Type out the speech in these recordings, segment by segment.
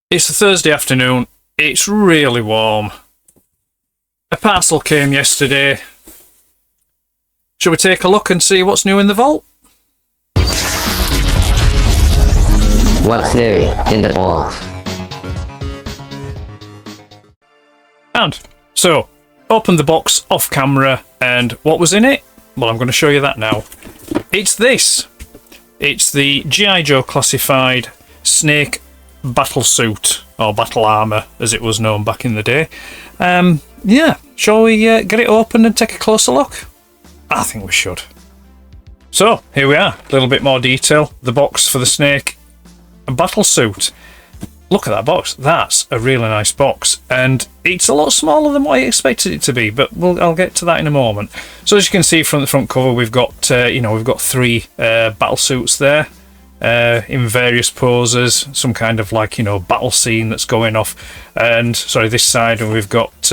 It's a Thursday afternoon. It's really warm. A parcel came yesterday. Shall we take a look and see what's new in the vault? What's new in the vault? And so, opened the box off camera, and what was in it? Well, I'm going to show you that now. It's this. It's the G.I.Joe Classified Snake battle suit, or battle armour as it was known back in the day. Yeah, shall we get it open and take a closer look? I think we should. So here we are, a little bit more detail. The box for the Snake battle suit. Look at that box. That's a really nice box, and it's a lot smaller than what I expected it to be, but I'll get to that in a moment. So as you can see from the front cover, we've got we've got three battle suits there. In various poses, some kind of battle scene that's going off, and this side, and we've got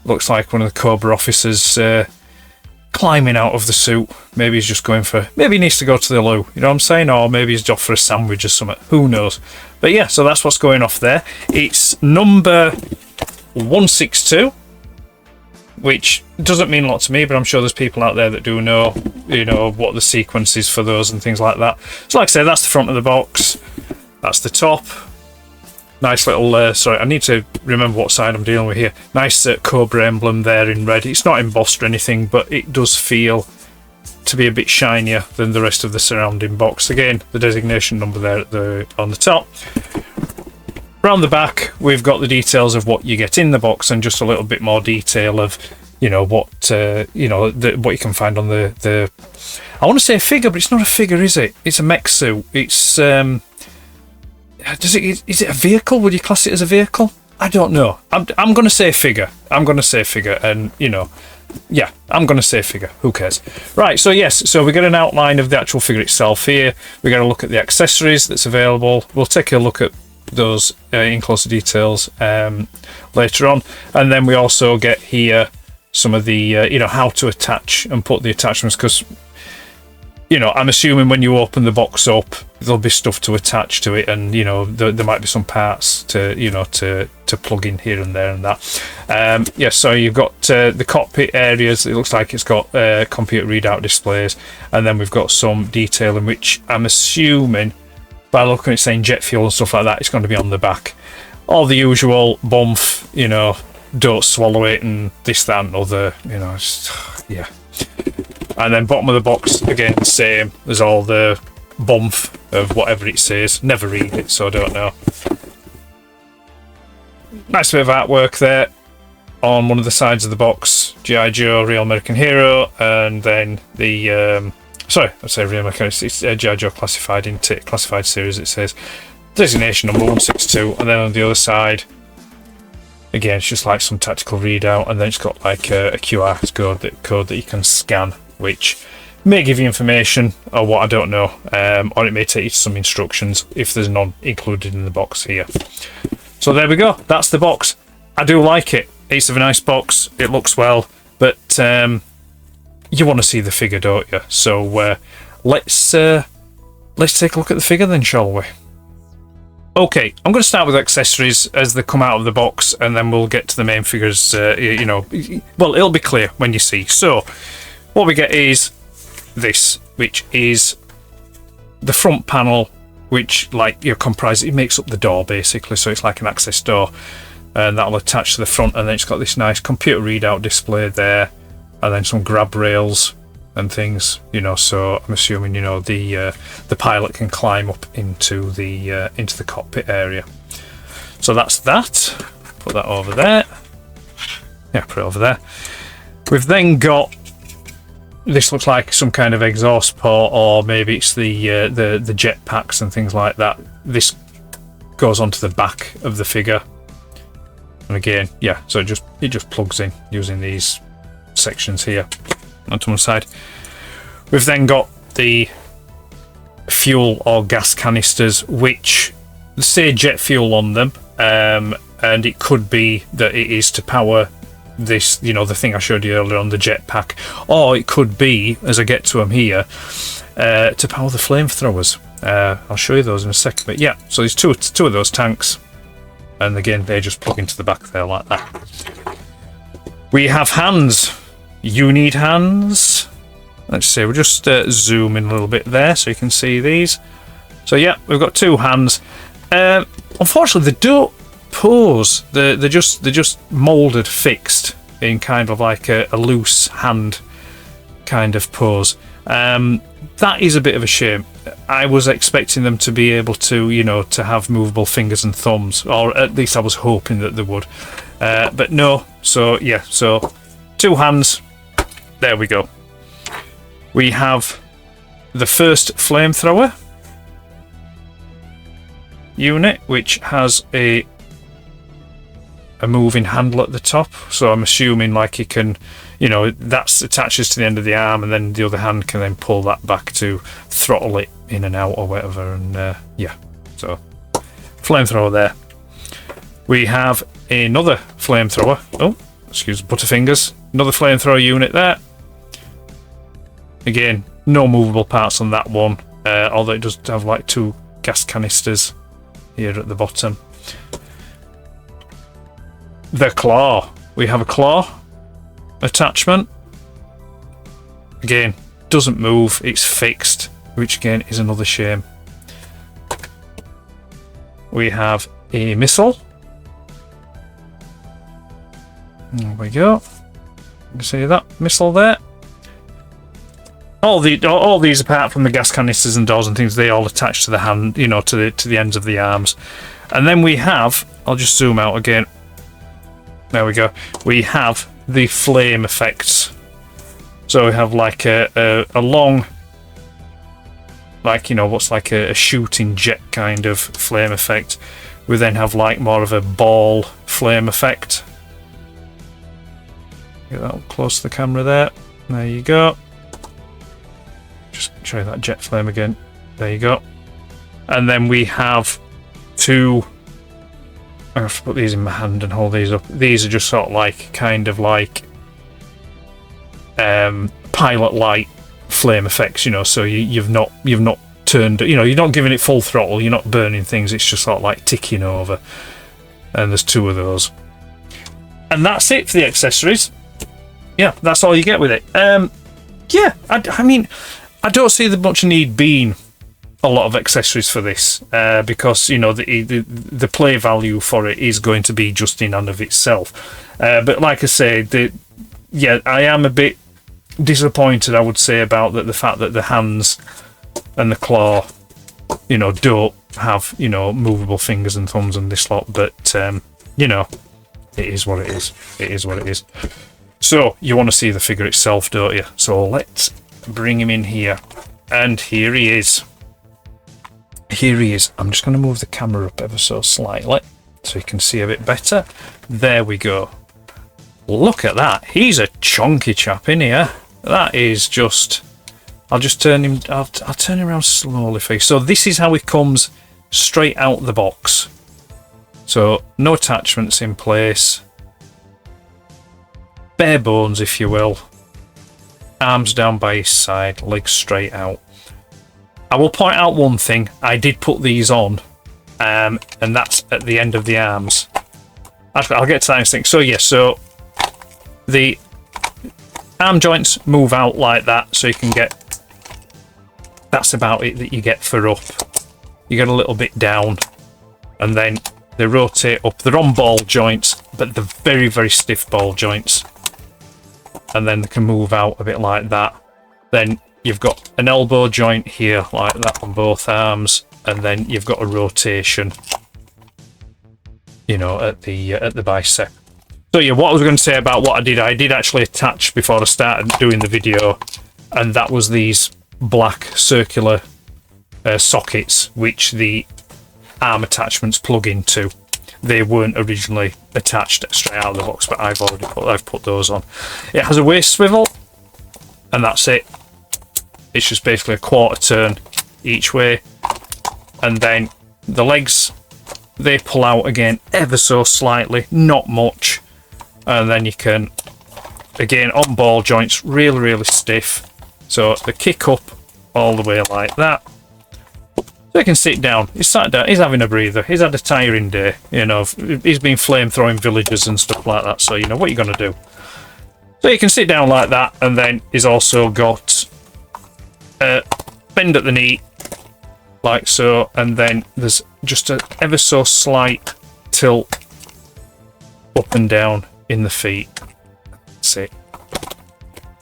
looks like one of the Cobra officers climbing out of the suit. Maybe he's just going for, maybe he needs to go to the loo, you know what I'm saying, or maybe he's off for a sandwich or something, who knows. But yeah, so that's what's going off there. It's number 162, which doesn't mean a lot to me, but I'm sure there's people out there that do know, what the sequence is for those and things like that. So like I say, that's the front of the box. That's the top. Nice little, I need to remember what side I'm dealing with here. Nice Cobra emblem there in red. It's not embossed or anything, but it does feel to be a bit shinier than the rest of the surrounding box. Again, the designation number there on the top. Around the back, we've got the details of what you get in the box, and just a little bit more detail of, what you can find on the. I want to say a figure, but it's not a figure, is it? It's a mech suit. It's is it a vehicle? Would you class it as a vehicle? I don't know. I'm going to say figure. And yeah, I'm going to say figure. Who cares? Right. So yes. So we get an outline of the actual figure itself here. We got to look at the accessories that's available. We'll take a look at those in closer details later on, and then we also get here some of the how to attach and put the attachments, because I'm assuming when you open the box up there'll be stuff to attach to it, and there might be some parts to plug in here and there and that. So you've got the cockpit areas. It looks like it's got computer readout displays, and then we've got some detail in which I'm assuming, by looking at it saying jet fuel and stuff like that, it's going to be on the back. All the usual bump, don't swallow it and this, that and other, yeah. And then bottom of the box, again, same. There's all the bump of whatever it says. Never read it, so I don't know. Nice bit of artwork there on one of the sides of the box. G.I. Joe, Real American Hero, and then the I say Real American, it's G.I. Joe Classified Series, it says. Designation number 162, and then on the other side, again, it's just like some tactical readout, and then it's got like a QR code that you can scan, which may give you information or what, I don't know, or it may take you to some instructions if there's none included in the box here. So there we go, that's the box. I do like it. It's a nice box, it looks well, but you want to see the figure, don't you? So let's take a look at the figure then, shall we? Okay, I'm going to start with accessories as they come out of the box, and then we'll get to the main figures. Well, it'll be clear when you see. So what we get is this, which is the front panel, which comprises, it makes up the door basically, so it's like an access door, and that'll attach to the front, and then it's got this nice computer readout display there, and then some grab rails and things, so I'm assuming the pilot can climb up into the cockpit area. So that's that. Put that over there. Yeah, put it over there. We've then got, this looks like some kind of exhaust port, or maybe it's the jet packs and things like that. This goes onto the back of the figure, and again, yeah, so it just plugs in using these sections here onto one side. We've then got the fuel or gas canisters, which say jet fuel on them, and it could be that it is to power this, the thing I showed you earlier on the jetpack, or it could be, as I get to them here, to power the flamethrowers. I'll show you those in a second, but yeah, so there's two of those tanks. and again they just plug into the back there like that. We have hands. You need hands. Let's see, we'll just zoom in a little bit there so you can see these. So yeah, we've got 2 hands. Unfortunately, they don't pose. They're just moulded, fixed in kind of like a loose hand kind of pose. That is a bit of a shame. I was expecting them to be able to, you know, to have movable fingers and thumbs, or at least I was hoping that they would. But no. So yeah, so 2 hands. There we go. We have the first flamethrower unit, which has a moving handle at the top. So I'm assuming like it can, you know, that's attaches to the end of the arm, and then the other hand can then pull that back to throttle it in and out or whatever. And yeah, so flamethrower there. We have another flamethrower. Oh, excuse Butterfingers. Another flamethrower unit there. Again, no movable parts on that one, although it does have like 2 gas canisters here at the bottom. The claw. We have a claw attachment. Again, doesn't move, it's fixed, which again is another shame. We have a missile. There we go. You can see that missile there. All these, apart from the gas canisters and doors and things, they all attach to the hand, you know, to the ends of the arms. And then we have, I'll just zoom out again. There we go. We have the flame effects. So we have like a long, like, you know, what's like a shooting jet kind of flame effect. We then have like more of a ball flame effect. Get that up close to the camera there. There you go. Just show you that jet flame again. There you go. And then we have 2. I have to put these in my hand and hold these up. These are just sort of like, kind of like pilot light flame effects, you know. So you've not turned, you know, you're not giving it full throttle. You're not burning things. It's just sort of like ticking over. And there's 2 of those. And that's it for the accessories. Yeah, that's all you get with it. Yeah, I mean, I don't see the much need being a lot of accessories for this, because, you know, the play value for it is going to be just in and of itself. But like I say, yeah, I am a bit disappointed, I would say, about the fact that the hands and the claw, you know, don't have, you know, movable fingers and thumbs and this lot. But you know, it is what it is. It is what it is. So you want to see the figure itself, don't you? So let's bring him in here, and here he is. Here he is. I'm just going to move the camera up ever so slightly so you can see a bit better. There we go. Look at that. He's a chunky chap in here. That is just... I'll just turn him... I'll turn him around slowly for you. So this is how he comes straight out the box. So no attachments in place. Bare bones, if you will. Arms down by his side, legs straight out. I will point out one thing. I did put these on, and that's at the end of the arms. Actually, I'll get to that in a second. So yes, so the arm joints move out like that, so you can get... That's about it that you get for up. You get a little bit down, and then they rotate up. They're on ball joints, but they're very, very stiff ball joints. And then they can move out a bit like that. Then you've got an elbow joint here like that on both arms, and then you've got a rotation, you know, at the bicep. So yeah, what I was going to say about what I did actually attach before I started doing the video, and that was these black circular sockets which the arm attachments plug into. They weren't originally attached straight out of the box, but I've put those on. It has a waist swivel, and that's it. It's just basically a quarter turn each way, and then the legs, they pull out again ever so slightly, not much, and then you can, again, on ball joints, really, really stiff. So the kick up all the way like that. So he can sit down. He's sat down. He's having a breather. He's had a tiring day. You know, he's been flame throwing villagers and stuff like that. So you know what you're gonna do. So you can sit down like that, and then he's also got bend at the knee, like so, and then there's just a ever so slight tilt up and down in the feet. That's it.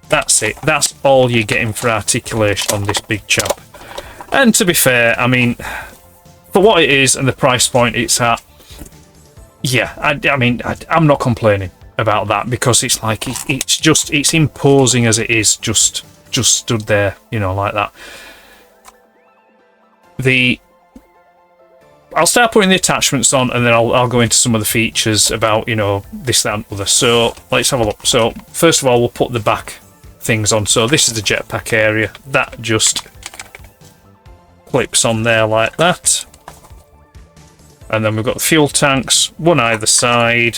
That's it. That's all you're getting for articulation on this big chap. And to be fair, I mean, for what it is and the price point it's at, yeah, I mean, I'm not complaining about that, because it's like it's imposing as it is, just stood there, you know, like that. I'll start putting the attachments on, and then I'll go into some of the features about, you know, this, that, and other. So let's have a look. So first of all, we'll put the back things on. So this is the jetpack area. That just clips on there like that. And then we've got the fuel tanks, one either side,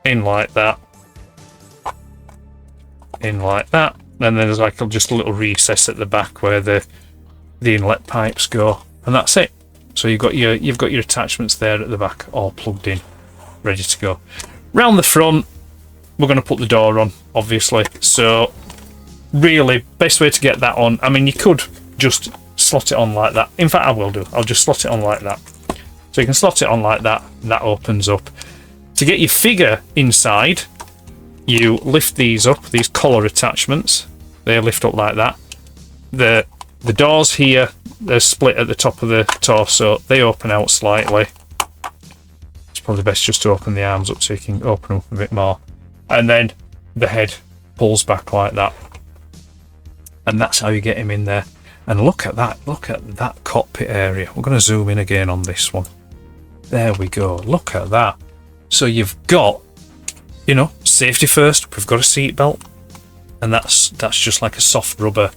in like that, in like that. And then there's like just a little recess at the back where the inlet pipes go, and that's it. So you've got your attachments there at the back, all plugged in, ready to go. Round the front, we're going to put the door on, obviously. So really, best way to get that on, I mean, you could just slot it on like that. In fact, I will do. I'll just slot it on like that. So you can slot it on like that, and that opens up. To get your figure inside, you lift these up, these collar attachments. They lift up like that. The doors here, they're split at the top of the torso. They open out slightly. It's probably best just to open the arms up so you can open up a bit more. And then the head pulls back like that. And that's how you get him in there. And look at that. Look at that cockpit area. We're going to zoom in again on this one. There we go. Look at that. So you've got, you know, safety first. We've got a seat belt. And that's just like a soft rubber.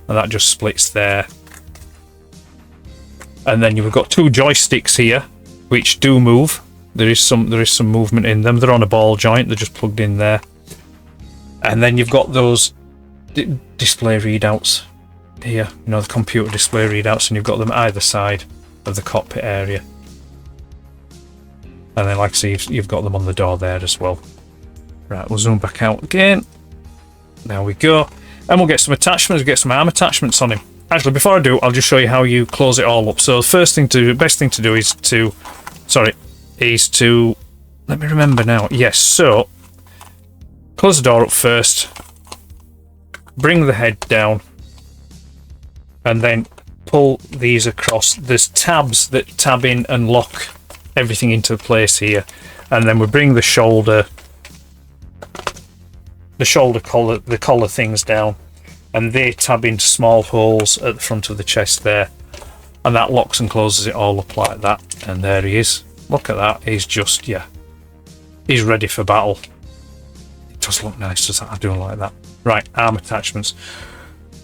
And that just splits there. And then you've got two joysticks here, which do move. There is some movement in them. They're on a ball joint. They're just plugged in there. And then you've got those display readouts here. You know, the computer display readouts, and you've got them either side of the cockpit area. And then, like I say, you've got them on the door there as well. Right, we'll zoom back out again. There we go. And we'll get some attachments, we'll get some arm attachments on him. Actually, before I do, I'll just show you how you close it all up. So the first thing to do, best thing to do is to, let me remember now. Yes, so, close the door up first, bring the head down, and then pull these across. There's tabs that tab in and lock everything into place here. And then we bring the shoulder collar, the collar things down, and they tab into small holes at the front of the chest there, and that locks and closes it all up like that. And there he is. Look at that. He's just, yeah, he's ready for battle. It does look nice, does that? I do like that. Right, arm attachments.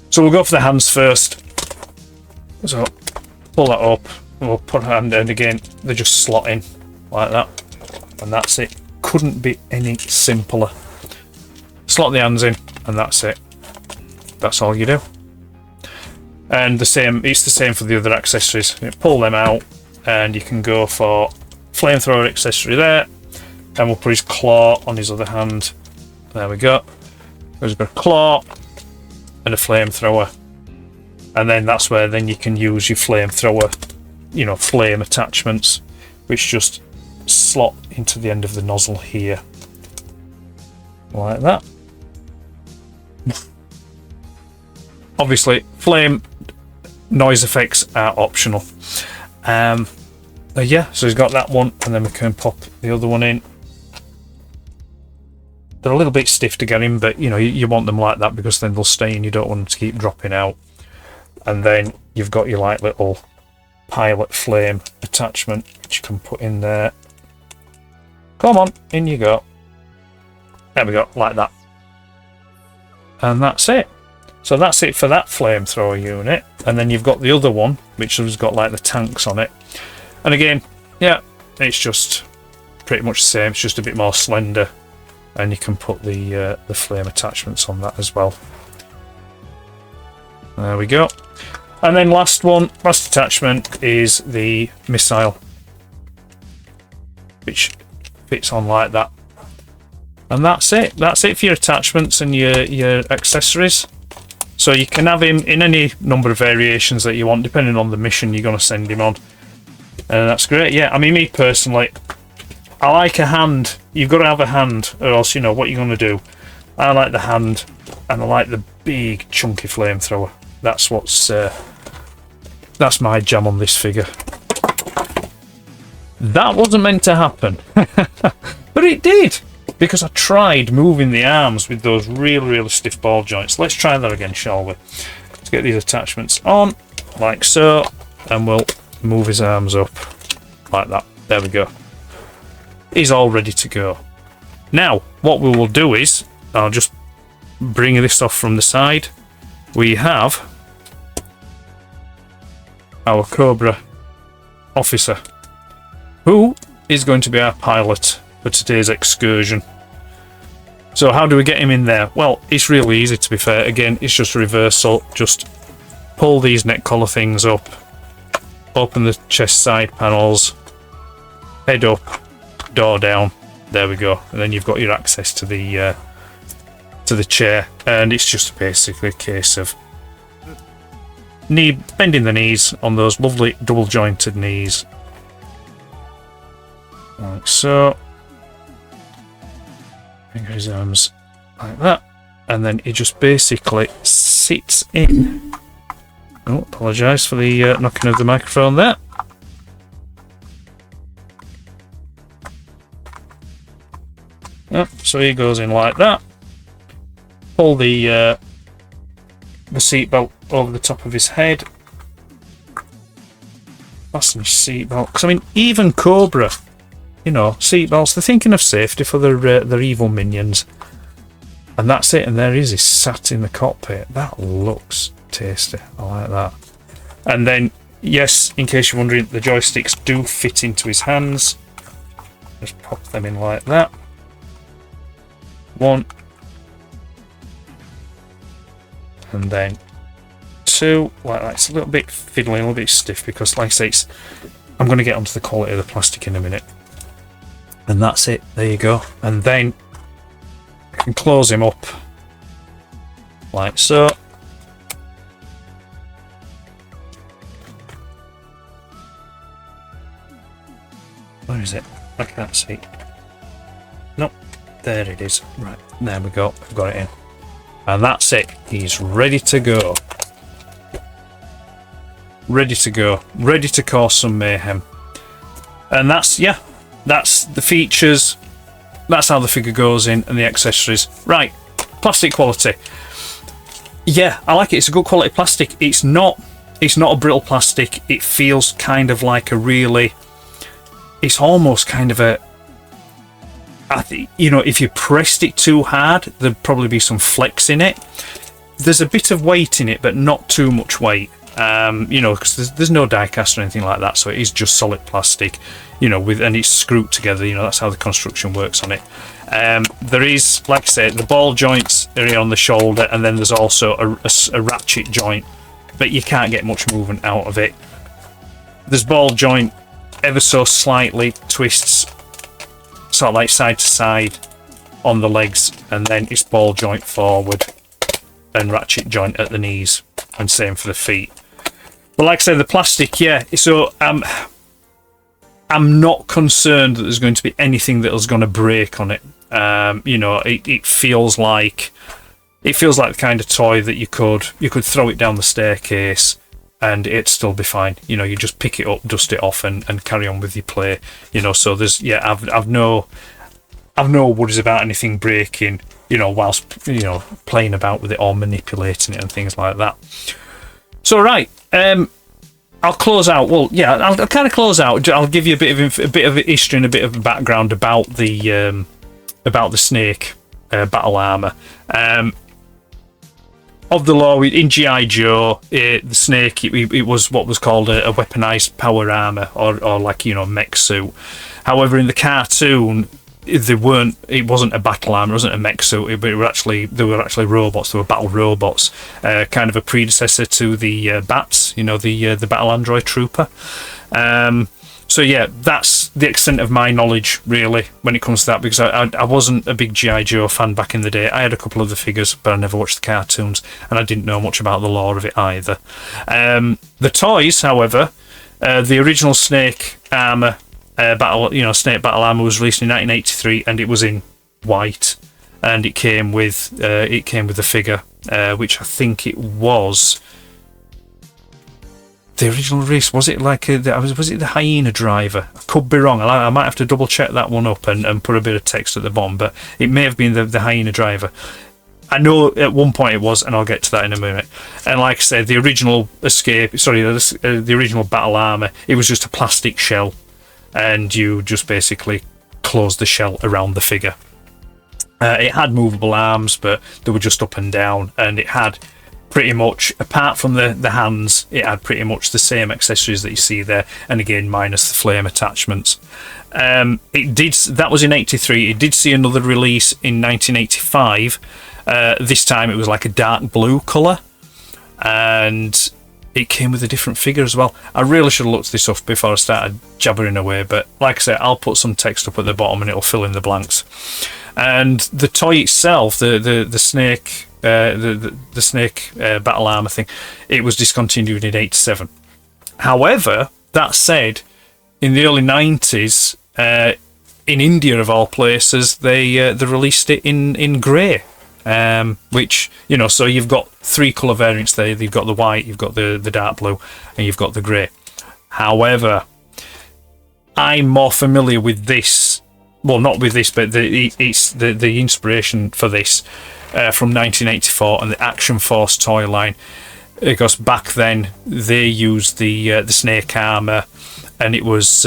So we'll go for the hands first. So pull that up, we'll put a hand in again. They just slot in like that, and that's it. Couldn't be any simpler. Slot the hands in, and that's it. That's all you do. And the same, it's the same for the other accessories. You pull them out, and you can go for flamethrower accessory there, and we'll put his claw on his other hand. There we go. There's a claw and a flamethrower, and then that's where then you can use your flamethrower, you know, flame attachments, which just slot into the end of the nozzle here, like that. Obviously, flame noise effects are optional. Yeah, so he's got that one, and then we can pop the other one in. They're a little bit stiff to get in, but you know, you want them like that because then they'll stay in. You don't want them to keep dropping out. And then you've got your like little pilot flame attachment, which you can put in there. Come on, in you go. There we go, like that. And that's it. So that's it for that flamethrower unit. And then you've got the other one, which has got like the tanks on it. And again, yeah, it's just pretty much the same. It's just a bit more slender, and you can put the flame attachments on that as well. There we go. And then last attachment is the missile, which fits on like that. And that's it. That's it for your attachments and your accessories. So you can have him in any number of variations that you want, depending on the mission you're going to send him on. And that's great. Yeah, I mean, me personally, I like a hand. You've got to have a hand, or else, you know, what you're going to do. I like the hand, and I like the big, chunky flamethrower. That's what's... that's my jam on this figure. That wasn't meant to happen. But it did. Because I tried moving the arms with those really stiff ball joints. Let's try that again, shall we? Let's get these attachments on, like so. And we'll move his arms up, like that. There we go. He's all ready to go. Now, what we will do is, I'll just bring this off from the side. We have our Cobra officer, who is going to be our pilot for today's excursion. So how do we get him in there? Well, it's really easy, to be fair. Again, it's just a reversal. Just pull these neck collar things up, open the chest side panels, head up, door down. There we go. And then you've got your access to the chair, and it's just basically a case of bending the knees on those lovely double jointed knees, like so. Finger his arms like that, and then he just basically sits in. Oh, apologise for the knocking of the microphone there. Yep, so he goes in like that. Pull the seatbelt over the top of his head. Fasten his seatbelt. Because I mean, even Cobra, you know, seatbelts, they're thinking of safety for their evil minions. And that's it, and there he is, he's sat in the cockpit. That looks tasty. I like that. And then, yes, in case you're wondering, the joysticks do fit into his hands. Just pop them in like that. One. And then two, like that. It's a little bit fiddly, a little bit stiff, because, like I say, I'm going to get onto the quality of the plastic in a minute. And that's it, there you go. And then I can close him up like so. Where is it? I can't see. Nope, there it is. Right, there we go, I've got it in. And that's it, he's ready to go. Ready to go, ready to cause some mayhem. And that's, yeah, that's the features. That's how the figure goes in, and the accessories. Right, plastic quality. Yeah, I like it. It's a good quality plastic. It's not a brittle plastic. It feels kind of like a really... It's almost kind of a... I think, you know, if you pressed it too hard, there'd probably be some flex in it. There's a bit of weight in it, but not too much weight. You know, because there's no die cast or anything like that, so it is just solid plastic, you know, and it's screwed together. You know, that's how the construction works on it. There is, like I said, the ball joints are here on the shoulder, and then there's also a ratchet joint, but you can't get much movement out of it. There's ball joint ever so slightly twists, sort of like side to side on the legs, and then it's ball joint forward and ratchet joint at the knees, and same for the feet. But like I said, the plastic, yeah, so I'm not concerned that there's going to be anything that is going to break on it. You know, it feels like the kind of toy that you could throw it down the staircase and it'd still be fine. You know, you just pick it up, dust it off, and carry on with your play. You know, so there's, yeah, I've no worries about anything breaking, you know, whilst, you know, playing about with it or manipulating it and things like that. So right, I'll close out. Well, yeah, I'll kind of close out. I'll give you a bit of history and a bit of background about the Snake battle armor. Of the law in G.I.Joe, the Snake, it was what was called a weaponized power armor, or like, you know, mech suit. However, in the cartoon, they weren't. It wasn't a battle armor. It wasn't a mech suit. But they were actually robots. They were battle robots, kind of a predecessor to the bats. You know, the battle android trooper. So yeah, that's the extent of my knowledge really when it comes to that, because I wasn't a big G.I. Joe fan back in the day. I had a couple of the figures, but I never watched the cartoons, and I didn't know much about the lore of it either. The toys, however, the original Snake armor Snake battle armor was released in 1983, and it was in white, and it came with the figure, which I think it was. The original release, was it like was it the Hyena Driver? I could be wrong. I might have to double check that one up and put a bit of text at the bottom, but it may have been the Hyena Driver. I know at one point it was, and I'll get to that in a minute. And like I said, the original the original battle armor, it was just a plastic shell, and you just basically closed the shell around the figure. It had movable arms, but they were just up and down, and it had pretty much, apart from the hands, it had pretty much the same accessories that you see there, and again minus the flame attachments. That was in 83. It did see another release in 1985. This time it was like a dark blue colour, and it came with a different figure as well. I really should have looked this up before I started jabbering away, but like I said, I'll put some text up at the bottom and it'll fill in the blanks. And the toy itself, the Snake, the Snake battle armor thing, it was discontinued in 87. However, that said, in the early 90s, in India of all places, they released it in grey, which, you know, so you've got three colour variants there. You've got the white, you've got the dark blue, and you've got the grey. However, I'm more familiar with this. Well, not with this, but it's the inspiration for this from 1984 and the Action Force toy line, because back then they used the Snake armor, and it was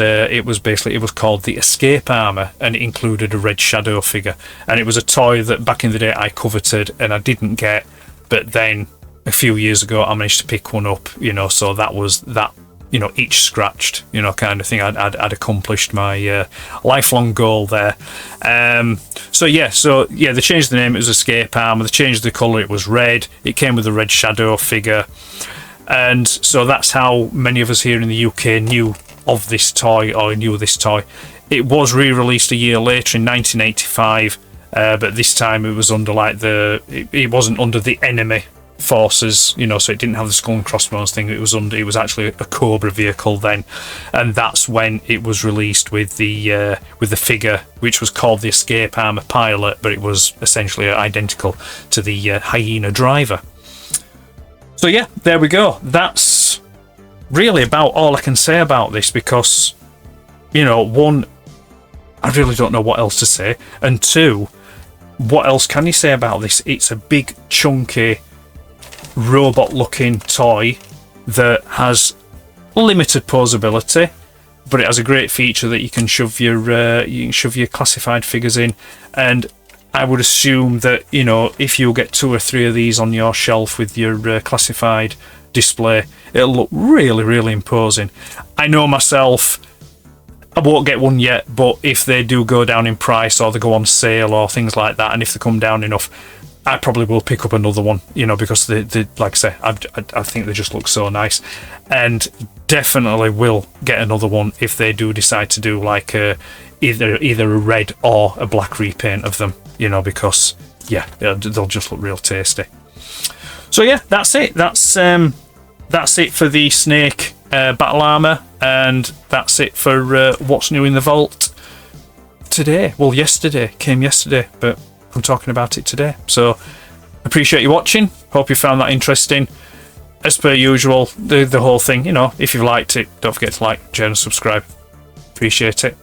called the Escape armor, and it included a Red Shadow figure, and it was a toy that back in the day I coveted and I didn't get, but then a few years ago I managed to pick one up, you know, so that was that. You know, each scratched, you know, kind of thing. I'd accomplished my lifelong goal there. So yeah, they changed the name. It was Escape Armor. They changed the colour. It was red. It came with a Red Shadow figure, and so that's how many of us here in the UK knew of this toy, or knew this toy. It was re-released a year later in 1985, but this time it was under it wasn't under the enemy forces, you know, so it didn't have the skull and crossbones thing. It was actually a Cobra vehicle then, and that's when it was released with the figure, which was called the Escape Armor Pilot, but it was essentially identical to the Hyena Driver. So yeah, there we go. That's really about all I can say about this, because, you know, one, I really don't know what else to say, and two, what else can you say about this? It's a big, chunky, robot-looking toy that has limited posability, but it has a great feature that you can shove your classified figures in. And I would assume that, you know, if you get 2 or 3 of these on your shelf with your classified display, it'll look really, really imposing. I know myself, I won't get one yet, but if they do go down in price, or they go on sale or things like that, and if they come down enough, I probably will pick up another one, you know, because they like I say, I think they just look so nice, and definitely will get another one if they do decide to do like either a red or a black repaint of them, you know, because yeah, they'll just look real tasty. So yeah, that's it. That's it for the Snake battle armor, and that's it for what's new in the vault today. Well, came yesterday, but I'm talking about it today. So appreciate you watching. Hope you found that interesting. As per usual, the whole thing, you know, if you've liked it, don't forget to like, share and subscribe. Appreciate it.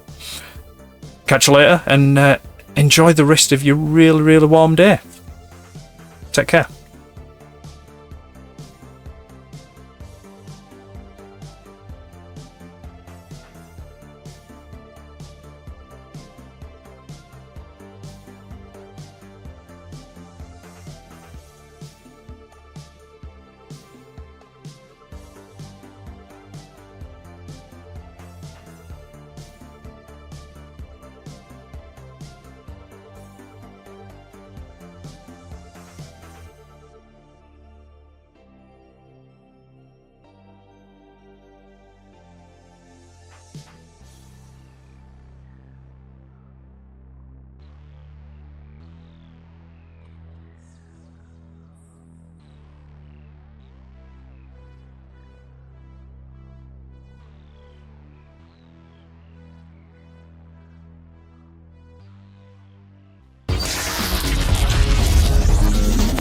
Catch you later, and enjoy the rest of your really, really warm day. Take care.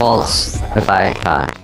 False. If I